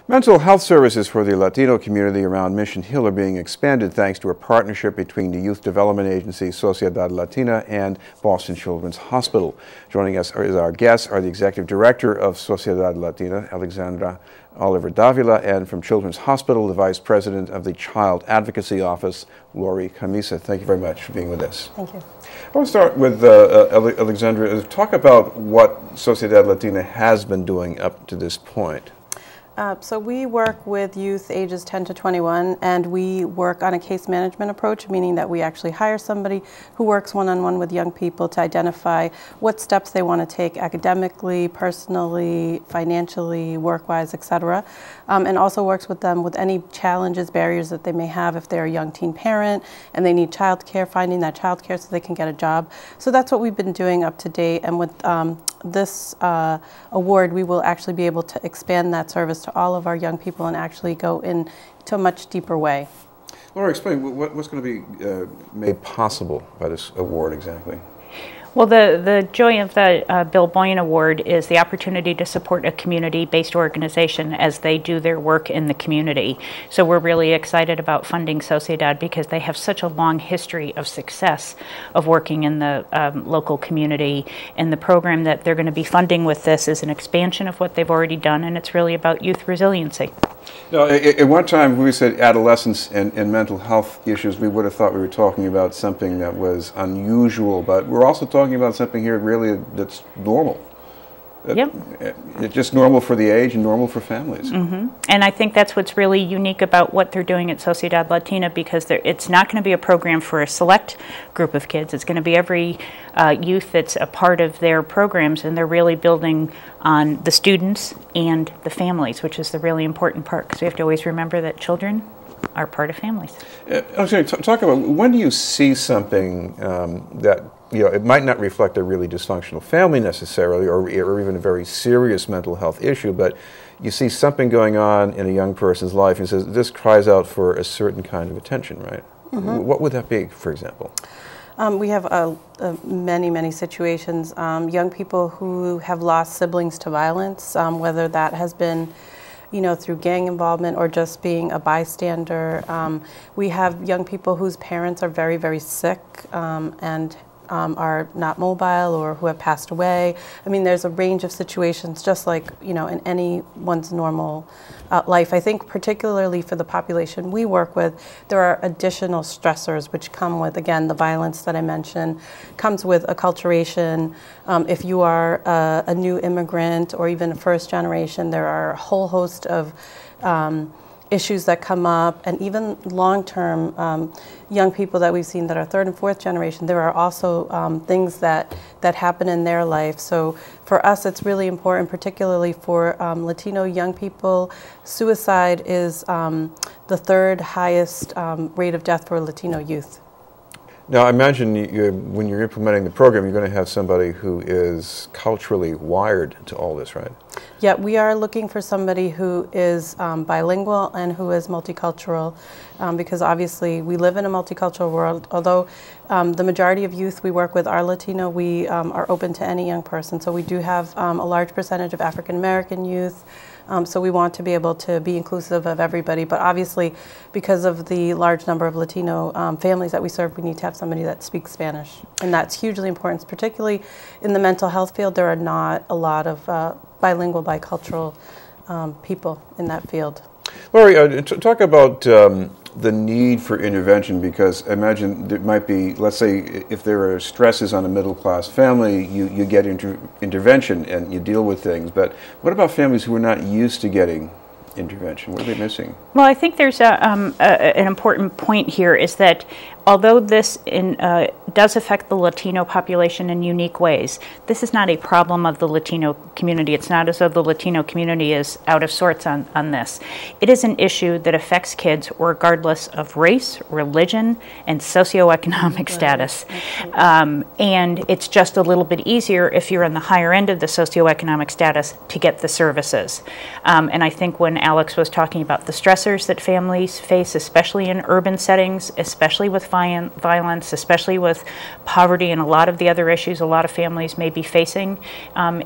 Mental health services for the Latino community around Mission Hill are being expanded thanks to a partnership between the Youth Development Agency, Sociedad Latina, and Boston Children's Hospital. Joining us as our guests are the Executive Director of Sociedad Latina, Alexandra Oliver Davila, and from Children's Hospital, the Vice President of the Child Advocacy Office, Lori Camisa. Thank you very much for being with us. Thank you. I want to start with Alexandra. Talk about what Sociedad Latina has been doing up to this point. So we work with youth ages 10 to 21, and we work on a case management approach, meaning that we actually hire somebody who works one-on-one with young people to identify what steps they want to take academically, personally, financially, work-wise, etc., and also works with them with any challenges, barriers that they may have if they're a young teen parent and they need childcare, finding that childcare so they can get a job. So that's what we've been doing up to date, and with this award, we will actually be able to expand that service to all of our young people and actually go into a much deeper way. Laura, explain what's going to be made possible by this award exactly. Well, the joy of the Bill Boyan Award is the opportunity to support a community-based organization as they do their work in the community. So we're really excited about funding Sociedad because they have such a long history of success of working in the local community. And the program that they're going to be funding with this is an expansion of what they've already done, and it's really about youth resiliency. Now, at one time when we said adolescence and mental health issues, we would have thought we were talking about something that was unusual, but we're also talking about something here really that's normal. Yep. It's just normal for the age and normal for families. Mm-hmm. And I think that's what's really unique about what they're doing at Sociedad Latina, because it's not going to be a program for a select group of kids. It's going to be every youth that's a part of their programs, and they're really building on the students and the families, which is the really important part, because we have to always remember that children are part of families. Talk about, when do you see something that, you know, it might not reflect a really dysfunctional family necessarily, or even a very serious mental health issue, but you see something going on in a young person's life and says, this cries out for a certain kind of attention, right? Mm-hmm. What would that be, for example? We have many situations. Young people who have lost siblings to violence, whether that has been, you know, through gang involvement or just being a bystander. We have young people whose parents are very sick and are not mobile or who have passed away. I mean, there's a range of situations, just like, you know, in anyone's normal life. I think particularly for the population we work with, there are additional stressors which come with, again, the violence that I mentioned, comes with acculturation. If you are a new immigrant or even a first generation, there are a whole host of issues that come up, and even long-term young people that we've seen that are third and fourth generation, there are also things that happen in their life. So for us, it's really important, particularly for Latino young people. Suicide is the third highest rate of death for Latino youth. Now, I imagine when you're implementing the program, you're going to have somebody who is culturally wired to all this, right? Yeah, we are looking for somebody who is bilingual and who is multicultural, because obviously we live in a multicultural world. Although the majority of youth we work with are Latino, we are open to any young person. So we do have a large percentage of African American youth. So we want to be able to be inclusive of everybody, but obviously because of the large number of Latino families that we serve, we need to have somebody that speaks Spanish, and that's hugely important, particularly in the mental health field. There are not a lot of bilingual, bicultural people in that field. Lori, talk about the need for intervention, because I imagine there might be, let's say, if there are stresses on a middle-class family, you get intervention and you deal with things. But what about families who are not used to getting intervention? What are they missing? Well, I think there's an important point here, is that although this does affect the Latino population in unique ways, this is not a problem of the Latino community. It's not as though the Latino community is out of sorts on this. It is an issue that affects kids regardless of race, religion, and socioeconomic status. And it's just a little bit easier if you're in the higher end of the socioeconomic status to get the services. And I think when Alex was talking about the stressors that families face, especially in urban settings, especially with violence, especially with with poverty and a lot of the other issues a lot of families may be facing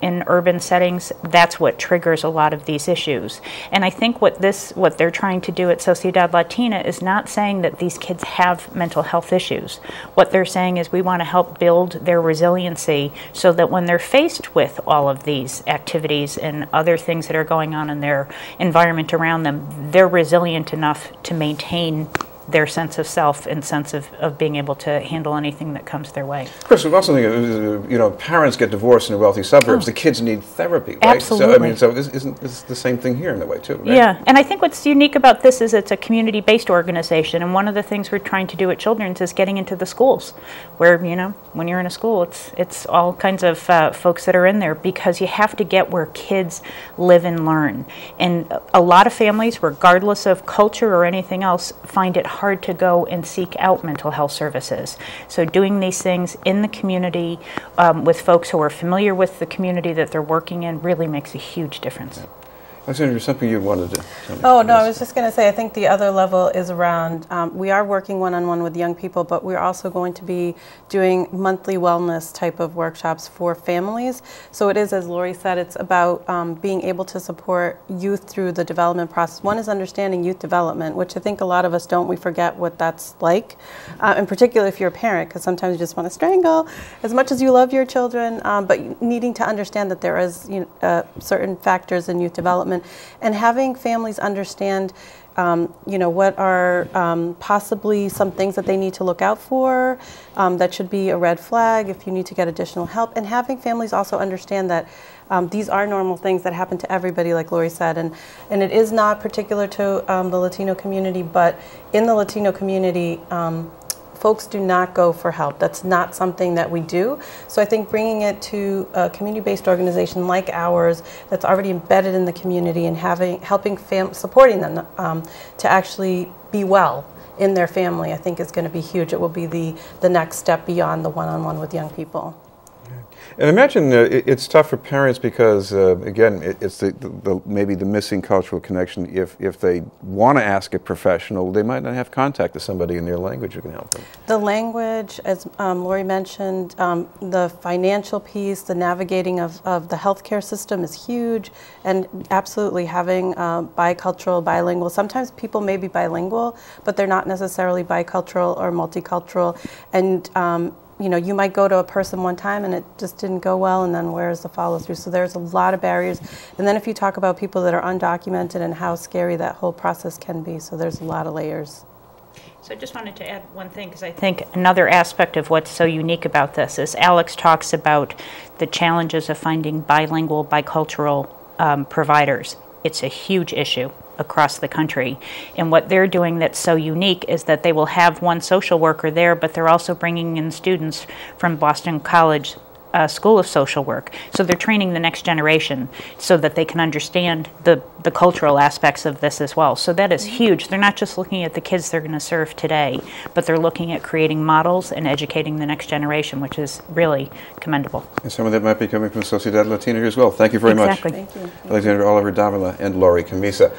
in urban settings, that's what triggers a lot of these issues. And I think what they're trying to do at Sociedad Latina is not saying that these kids have mental health issues. What they're saying is we want to help build their resiliency so that when they're faced with all of these activities and other things that are going on in their environment around them, they're resilient enough to maintain their sense of self and sense of being able to handle anything that comes their way. Chris, we've also think, parents get divorced in the wealthy suburbs. The kids need therapy, right? Absolutely. So isn't this the same thing here in a way too, right? Yeah, and I think what's unique about this is it's a community-based organization, and one of the things we're trying to do at Children's is getting into the schools, where, when you're in a school, it's all kinds of folks that are in there, because you have to get where kids live and learn. And a lot of families, regardless of culture or anything else, find it hard to go and seek out mental health services. So doing these things in the community with folks who are familiar with the community that they're working in really makes a huge difference. Yeah. Alexandra, something you wanted to tell me? Oh, no, I was just going to say, I think the other level is around, we are working one-on-one with young people, but we're also going to be doing monthly wellness type of workshops for families. So it is, as Lori said, it's about being able to support youth through the development process. One is understanding youth development, which I think a lot of us don't. We forget what that's like, in particular if you're a parent, because sometimes you just want to strangle as much as you love your children, but needing to understand that there is certain factors in youth development. And having families understand, what are possibly some things that they need to look out for, that should be a red flag if you need to get additional help. And having families also understand that these are normal things that happen to everybody, like Lori said. And it is not particular to the Latino community, but in the Latino community, folks do not go for help. That's not something that we do. So I think bringing it to a community-based organization like ours that's already embedded in the community and supporting them to actually be well in their family, I think is going to be huge. It will be the next step beyond the one-on-one with young people. And imagine it's tough for parents because, again, it's maybe the missing cultural connection. If they want to ask a professional, they might not have contact to somebody in their language who can help them. The language, as Lori mentioned, the financial piece, the navigating of the healthcare system is huge, and absolutely having bicultural, bilingual. Sometimes people may be bilingual, but they're not necessarily bicultural or multicultural, and you might go to a person one time and it just didn't go well, and then where's the follow through? So there's a lot of barriers. And then if you talk about people that are undocumented and how scary that whole process can be, so there's a lot of layers. So I just wanted to add one thing, because I think another aspect of what's so unique about this is Alex talks about the challenges of finding bilingual, bicultural providers. It's a huge issue across the country. And what they're doing that's so unique is that they will have one social worker there, but they're also bringing in students from Boston College School of Social Work. So they're training the next generation so that they can understand the cultural aspects of this as well. So that is huge. They're not just looking at the kids they're going to serve today, but they're looking at creating models and educating the next generation, which is really commendable. And some of that might be coming from Sociedad Latina as well. Thank you very much. Exactly. Thank you. Alexandra Oliver Davila and Lori Camisa.